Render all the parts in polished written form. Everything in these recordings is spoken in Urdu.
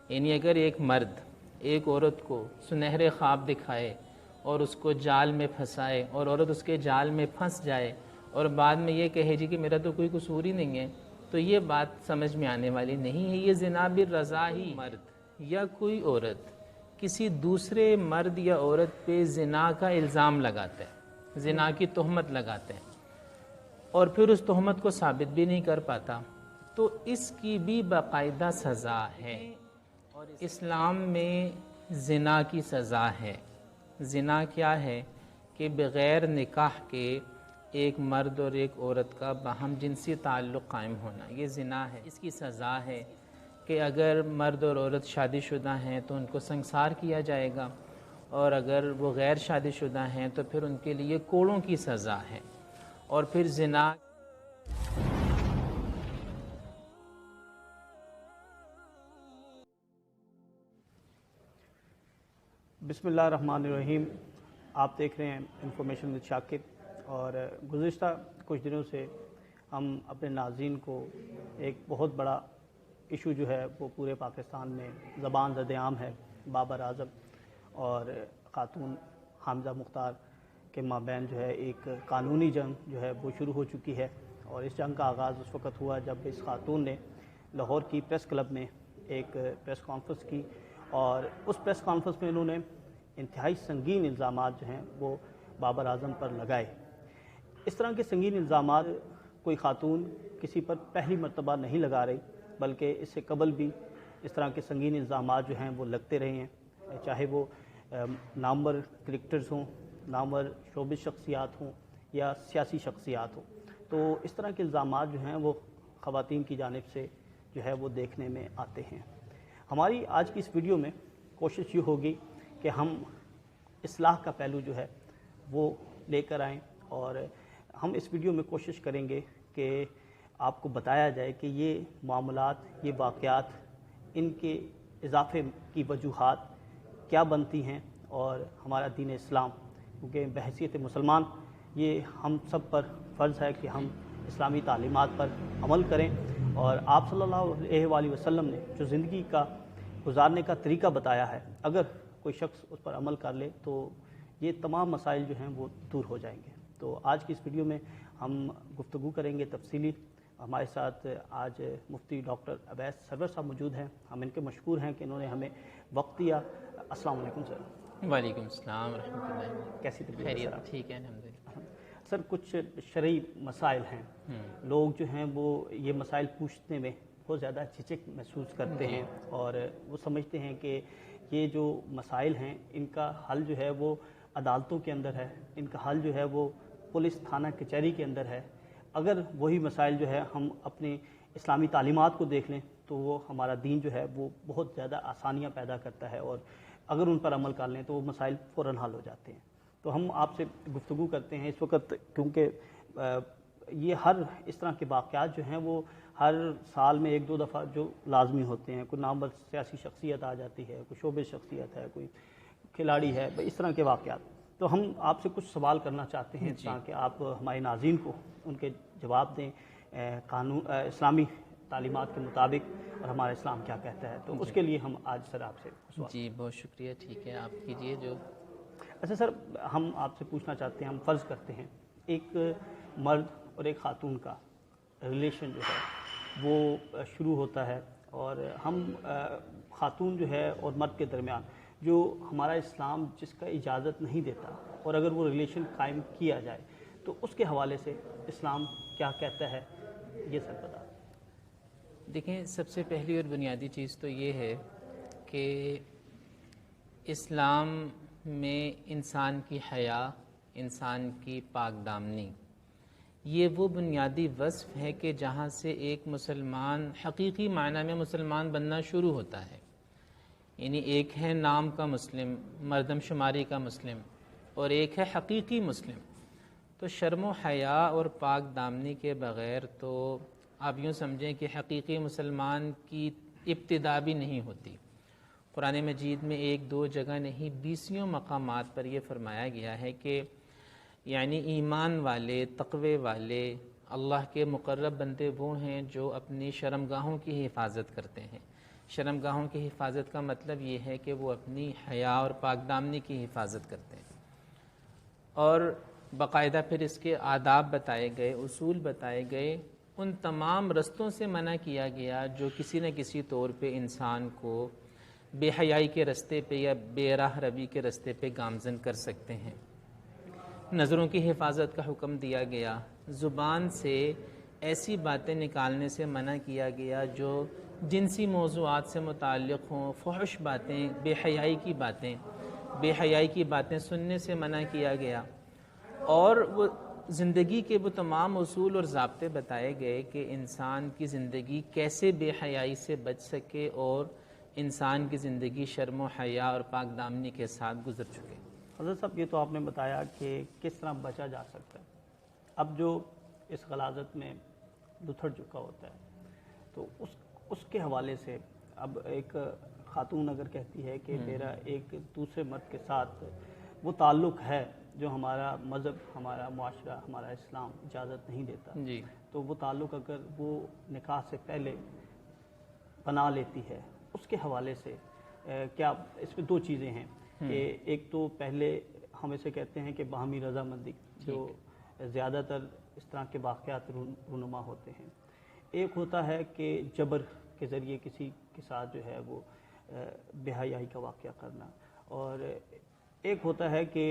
یعنی اگر ایک مرد ایک عورت کو سنہرے خواب دکھائے اور اس کو جال میں پھنسائے اور عورت اس کے جال میں پھنس جائے اور بعد میں یہ کہے جی کہ میرا تو کوئی قصور ہی نہیں ہے، تو یہ بات سمجھ میں آنے والی نہیں ہے۔ یہ زنا بالرضا ہی مرد یا کوئی عورت کسی دوسرے مرد یا عورت پہ زنا کا الزام لگاتا ہے، زنا کی تہمت لگاتا ہے اور پھر اس تہمت کو ثابت بھی نہیں کر پاتا، تو اس کی بھی باقاعدہ سزا ہے۔ اور اسلام میں زنا کی سزا ہے۔ زنا کیا ہے کہ بغیر نکاح کے ایک مرد اور ایک عورت کا باہم جنسی تعلق قائم ہونا، یہ زنا ہے۔ اس کی سزا ہے کہ اگر مرد اور عورت شادی شدہ ہیں تو ان کو سنسار کیا جائے گا، اور اگر وہ غیر شادی شدہ ہیں تو پھر ان کے لیے کوڑوں کی سزا ہے۔ اور پھر زنا بسم اللہ الرحمن الرحیم۔ آپ دیکھ رہے ہیں انفارمیشن وتھ شاکر، اور گزشتہ کچھ دنوں سے ہم اپنے ناظرین کو ایک بہت بڑا ایشو جو ہے وہ پورے پاکستان میں زبان زد عام ہے، بابر اعظم اور خاتون حامدہ مختار کے مابین جو ہے ایک قانونی جنگ جو ہے وہ شروع ہو چکی ہے۔ اور اس جنگ کا آغاز اس وقت ہوا جب اس خاتون نے لاہور کی پریس کلب میں ایک پریس کانفرنس کی، اور اس پریس کانفرنس میں انہوں نے انتہائی سنگین الزامات جو ہیں وہ بابر اعظم پر لگائے۔ اس طرح کے سنگین الزامات کوئی خاتون کسی پر پہلی مرتبہ نہیں لگا رہی، بلکہ اس سے قبل بھی اس طرح کے سنگین الزامات جو ہیں وہ لگتے رہے ہیں، چاہے وہ نامور کرکٹرز ہوں، نامور شعبی شخصیات ہوں یا سیاسی شخصیات ہوں۔ تو اس طرح کے الزامات جو ہیں وہ خواتین کی جانب سے جو ہے وہ دیکھنے میں آتے ہیں۔ ہماری آج کی اس ویڈیو میں کوشش یہ ہوگی کہ ہم اصلاح کا پہلو جو ہے وہ لے کر آئیں، اور ہم اس ویڈیو میں کوشش کریں گے کہ آپ کو بتایا جائے کہ یہ معاملات، یہ واقعات، ان کے اضافے کی وجوہات کیا بنتی ہیں، اور ہمارا دین اسلام، کیونکہ بحیثیت مسلمان یہ ہم سب پر فرض ہے کہ ہم اسلامی تعلیمات پر عمل کریں، اور آپ صلی اللہ علیہ وآلہ وسلم نے جو زندگی کا گزارنے کا طریقہ بتایا ہے، اگر کوئی شخص اس پر عمل کر لے تو یہ تمام مسائل جو ہیں وہ دور ہو جائیں گے۔ تو آج کی اس ویڈیو میں ہم گفتگو کریں گے تفصیلی۔ ہمارے ساتھ آج مفتی ڈاکٹر عبیس سرور صاحب موجود ہیں، ہم ان کے مشکور ہیں کہ انہوں نے ہمیں وقت دیا۔ السلام علیکم سر۔ وعلیکم السلام ورحمۃ اللہ۔ کیسی طبیعت ہے خیریت؟ سر؟ ٹھیک ہے الحمدللہ۔ سر کچھ شرعی مسائل ہیں، لوگ جو ہیں وہ یہ مسائل پوچھنے میں بہت زیادہ جھجک محسوس کرتے ہیں، اور وہ سمجھتے ہیں کہ یہ جو مسائل ہیں ان کا حل جو ہے وہ عدالتوں کے اندر ہے، ان کا حل جو ہے وہ پولیس تھانہ کچہری کے اندر ہے۔ اگر وہی مسائل جو ہے ہم اپنی اسلامی تعلیمات کو دیکھ لیں تو وہ ہمارا دین جو ہے وہ بہت زیادہ آسانیاں پیدا کرتا ہے، اور اگر ان پر عمل کر لیں تو وہ مسائل فوراً حل ہو جاتے ہیں۔ تو ہم آپ سے گفتگو کرتے ہیں اس وقت، کیونکہ یہ ہر اس طرح کے واقعات جو ہیں وہ ہر سال میں ایک دو دفعہ جو لازمی ہوتے ہیں، کوئی نامور سیاسی شخصیت آ جاتی ہے، کوئی شعبے شخصیت ہے، کوئی کھلاڑی ہے، اس طرح کے واقعات۔ تو ہم آپ سے کچھ سوال کرنا چاہتے ہیں تاکہ آپ ہمارے ناظرین کو ان کے جواب دیں قانون اسلامی تعلیمات کے مطابق، اور ہمارا اسلام کیا کہتا ہے۔ تو اس کے لیے ہم آج سر آپ سے سوال۔ جی بہت شکریہ، ٹھیک ہے آپ کیجئے جو۔ اچھا سر، ہم آپ سے پوچھنا چاہتے ہیں، ہم فرض کرتے ہیں ایک مرد اور ایک خاتون کا ریلیشن جو ہے وہ شروع ہوتا ہے، اور ہم خاتون جو ہے اور مرد کے درمیان جو ہمارا اسلام جس کا اجازت نہیں دیتا، اور اگر وہ ریلیشن قائم کیا جائے تو اس کے حوالے سے اسلام کیا کہتا ہے، یہ سر بتا دیں۔ دیکھیں، سب سے پہلی اور بنیادی چیز تو یہ ہے کہ اسلام میں انسان کی حیا، انسان کی پاک دامنی، یہ وہ بنیادی وصف ہے کہ جہاں سے ایک مسلمان حقیقی معنی میں مسلمان بننا شروع ہوتا ہے۔ یعنی ایک ہے نام کا مسلم، مردم شماری کا مسلم، اور ایک ہے حقیقی مسلم۔ تو شرم و حیا اور پاک دامنی کے بغیر تو آپ یوں سمجھیں کہ حقیقی مسلمان کی ابتدا بھی نہیں ہوتی۔ قرآن مجید میں ایک دو جگہ نہیں، 20 مقامات پر یہ فرمایا گیا ہے کہ یعنی ایمان والے، تقوی والے، اللہ کے مقرب بندے وہ ہیں جو اپنی شرمگاہوں کی حفاظت کرتے ہیں۔ شرمگاہوں کی حفاظت کا مطلب یہ ہے کہ وہ اپنی حیا اور پاک دامنی کی حفاظت کرتے ہیں، اور باقاعدہ پھر اس کے آداب بتائے گئے، اصول بتائے گئے، ان تمام رستوں سے منع کیا گیا جو کسی نہ کسی طور پہ انسان کو بے حیائی کے رستے پہ یا بے راہ روی کے رستے پہ گامزن کر سکتے ہیں۔ نظروں کی حفاظت کا حکم دیا گیا، زبان سے ایسی باتیں نکالنے سے منع کیا گیا جو جنسی موضوعات سے متعلق ہوں، فحش باتیں، بے حیائی کی باتیں سننے سے منع کیا گیا، اور وہ زندگی کے وہ تمام اصول اور ضابطے بتائے گئے کہ انسان کی زندگی کیسے بے حیائی سے بچ سکے اور انسان کی زندگی شرم و حیا اور پاک دامنی کے ساتھ گزر چکے۔ حضرت صاحب یہ تو آپ نے بتایا کہ کس طرح بچا جا سکتا ہے، اب جو اس غلاظت میں لتھڑ چکا ہوتا ہے تو اس کے حوالے سے اب ایک خاتون اگر کہتی ہے کہ میرا ایک دوسرے مرد کے ساتھ وہ تعلق ہے جو ہمارا مذہب، ہمارا معاشرہ، ہمارا اسلام اجازت نہیں دیتا، جی، تو وہ تعلق اگر وہ نکاح سے پہلے بنا لیتی ہے، اس کے حوالے سے کیا اس میں دو چیزیں ہیں کہ ایک تو پہلے ہم اسے کہتے ہیں کہ باہمی رضامندی، جو زیادہ تر اس طرح کے واقعات رونما ہوتے ہیں، ایک ہوتا ہے کہ جبر کے ذریعے کسی کے ساتھ جو ہے وہ بے حیائی کا واقعہ کرنا، اور ایک ہوتا ہے کہ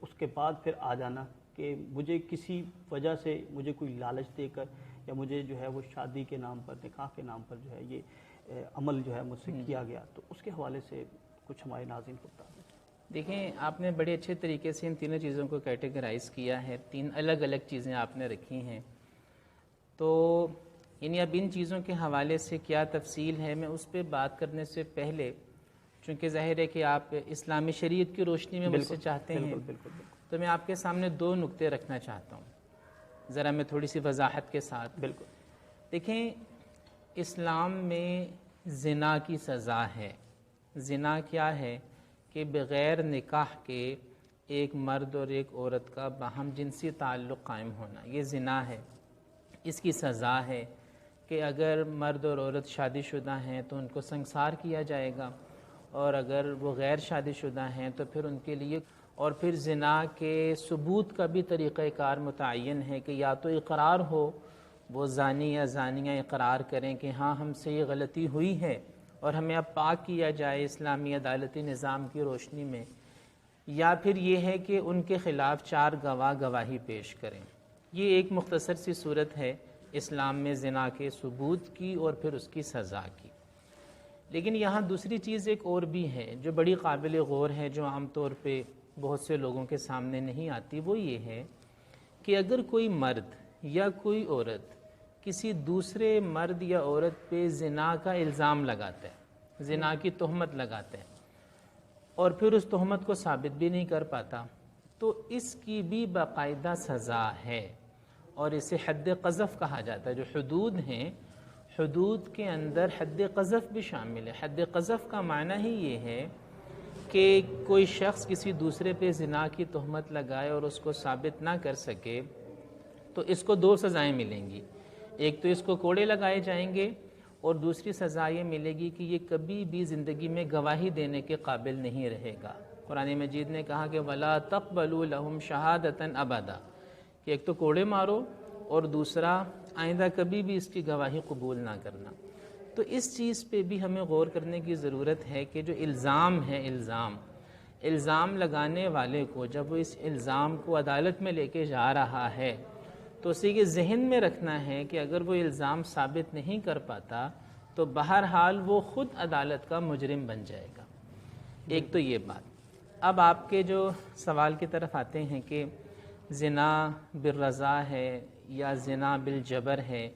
اس کے بعد پھر آ جانا کہ مجھے کسی وجہ سے مجھے کوئی لالچ دے کر یا مجھے جو ہے وہ شادی کے نام پر، نکاح کے نام پر جو ہے یہ عمل جو ہے مجھ سے کیا گیا، تو اس کے حوالے سے کچھ ہمارے ناظرین کو بتا دیں۔ دیکھیں آپ نے بڑے اچھے طریقے سے ان تینوں چیزوں کو کیٹیگرائز کیا ہے، تین الگ الگ چیزیں آپ نے رکھی ہیں، تو یعنی اب ان چیزوں کے حوالے سے کیا تفصیل ہے میں اس پہ بات کرنے سے پہلے، چونکہ ظاہر ہے کہ آپ اسلامی شریعت کی روشنی میں مجھ سے چاہتے ہیں، تو میں آپ کے سامنے دو نقطے رکھنا چاہتا ہوں ذرا میں تھوڑی سی وضاحت کے ساتھ۔ بالکل دیکھیں اسلام میں زنا کی سزا ہے۔ زنا کیا ہے کہ بغیر نکاح کے ایک مرد اور ایک عورت کا باہم جنسی تعلق قائم ہونا، یہ زنا ہے۔ اس کی سزا ہے کہ اگر مرد اور عورت شادی شدہ ہیں تو ان کو سنسار کیا جائے گا، اور اگر وہ غیر شادی شدہ ہیں تو پھر ان کے لیے، اور پھر زنا کے ثبوت کا بھی طریقہ کار متعین ہے کہ یا تو اقرار ہو، وہ زانی یا زانیہ اقرار کریں کہ ہاں ہم سے یہ غلطی ہوئی ہے اور ہمیں اب پاک کیا جائے اسلامی عدالتی نظام کی روشنی میں، یا پھر یہ ہے کہ ان کے خلاف 4 گواہ گواہی پیش کریں۔ یہ ایک مختصر سی صورت ہے اسلام میں زنا کے ثبوت کی اور پھر اس کی سزا کی۔ لیکن یہاں دوسری چیز ایک اور بھی ہے جو بڑی قابل غور ہے، جو عام طور پہ بہت سے لوگوں کے سامنے نہیں آتی، وہ یہ ہے کہ اگر کوئی مرد یا کوئی عورت کسی دوسرے مرد یا عورت پہ زنا کا الزام لگاتا ہے، زنا کی تہمت لگاتا ہے، اور پھر اس تہمت کو ثابت بھی نہیں کر پاتا، تو اس کی بھی باقاعدہ سزا ہے، اور اسے حد قذف کہا جاتا ہے۔ جو حدود ہیں، حدود کے اندر حد قذف بھی شامل ہے۔ حد قذف کا معنی ہی یہ ہے کہ کوئی شخص کسی دوسرے پہ زنا کی تہمت لگائے اور اس کو ثابت نہ کر سکے تو اس کو 2 سزائیں ملیں گی۔ ایک تو اس کو کوڑے لگائے جائیں گے، اور دوسری سزا یہ ملے گی کہ یہ کبھی بھی زندگی میں گواہی دینے کے قابل نہیں رہے گا۔ قرآن مجید نے کہا کہ وَلَا تَقْبَلُوا لَهُمْ شَهَادَةً أَبَدًا، کہ ایک تو کوڑے مارو اور دوسرا آئندہ کبھی بھی اس کی گواہی قبول نہ کرنا۔ تو اس چیز پہ بھی ہمیں غور کرنے کی ضرورت ہے کہ جو الزام ہے، الزام لگانے والے کو جب وہ اس الزام کو عدالت میں لے کے جا رہا ہے تو اسے یہ ذہن میں رکھنا ہے کہ اگر وہ الزام ثابت نہیں کر پاتا تو بہرحال وہ خود عدالت کا مجرم بن جائے گا۔ ایک تو یہ بات۔ اب آپ کے جو سوال کی طرف آتے ہیں کہ زنا بالرضا ہے یا زنا بالجبر ہے،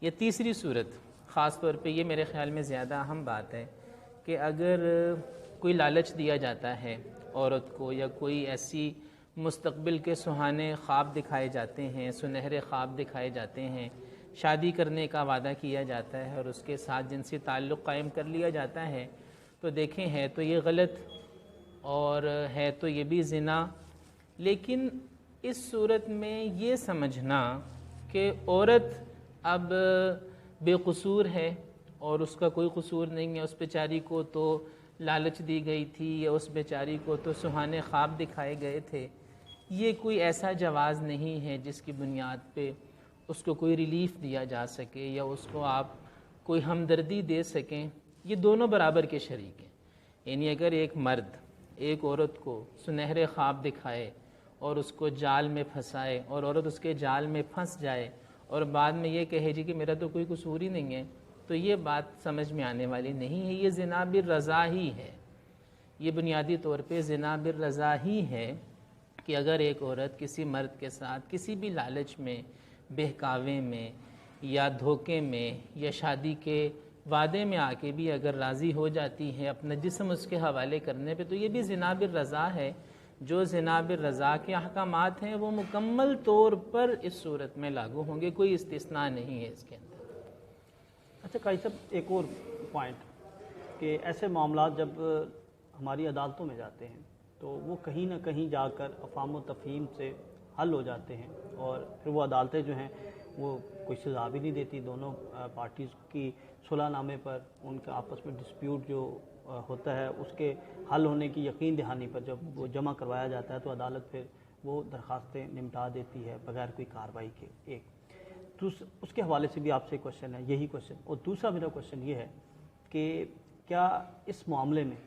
یہ تیسری صورت، خاص طور پہ یہ میرے خیال میں زیادہ اہم بات ہے کہ اگر کوئی لالچ دیا جاتا ہے عورت کو، یا کوئی ایسی مستقبل کے سہانے خواب دکھائے جاتے ہیں، سنہرے خواب دکھائے جاتے ہیں، شادی کرنے کا وعدہ کیا جاتا ہے اور اس کے ساتھ جنسی تعلق قائم کر لیا جاتا ہے، تو دیکھیں ہے تو یہ غلط اور ہے تو یہ بھی زنا۔ لیکن اس صورت میں یہ سمجھنا کہ عورت اب بے قصور ہے اور اس کا کوئی قصور نہیں ہے، اس بیچاری کو تو لالچ دی گئی تھی یا اس بیچاری کو تو سہانے خواب دکھائے گئے تھے، یہ کوئی ایسا جواز نہیں ہے جس کی بنیاد پہ اس کو کوئی ریلیف دیا جا سکے یا اس کو آپ کوئی ہمدردی دے سکیں۔ یہ دونوں برابر کے شریک ہیں، یعنی اگر ایک مرد ایک عورت کو سنہرے خواب دکھائے اور اس کو جال میں پھنسائے اور عورت اس کے جال میں پھنس جائے اور بعد میں یہ کہے جی کہ میرا تو کوئی قصور ہی نہیں ہے، تو یہ بات سمجھ میں آنے والی نہیں ہے۔ یہ زنا بالرضا ہی ہے، یہ بنیادی طور پہ زنا بالرضا ہی ہے کہ اگر ایک عورت کسی مرد کے ساتھ کسی بھی لالچ میں، بہکاوے میں یا دھوکے میں یا شادی کے وعدے میں آ کے بھی اگر راضی ہو جاتی ہے اپنا جسم اس کے حوالے کرنے پہ، تو یہ بھی زنا بالرضا ہے۔ جو زنا بالرضا کے احکامات ہیں وہ مکمل طور پر اس صورت میں لاگو ہوں گے، کوئی استثناء نہیں ہے اس کے اندر۔ اچھا قاضی صاحب، ایک اور پوائنٹ کہ ایسے معاملات جب ہماری عدالتوں میں جاتے ہیں تو وہ کہیں نہ کہیں جا کر افہام و تفہیم سے حل ہو جاتے ہیں، اور پھر وہ عدالتیں جو ہیں وہ کوئی سزا بھی نہیں دیتی۔ دونوں پارٹیز کی صلح نامے پر ان کا آپس میں ڈسپیوٹ جو ہوتا ہے اس کے حل ہونے کی یقین دہانی پر جب وہ جمع کروایا جاتا ہے تو عدالت پھر وہ درخواستیں نمٹا دیتی ہے بغیر کوئی کارروائی کے۔ ایک اس کے حوالے سے بھی آپ سے کوشچن ہے، یہی کوشچن۔ اور دوسرا میرا کوشچن یہ ہے کہ کیا اس معاملے میں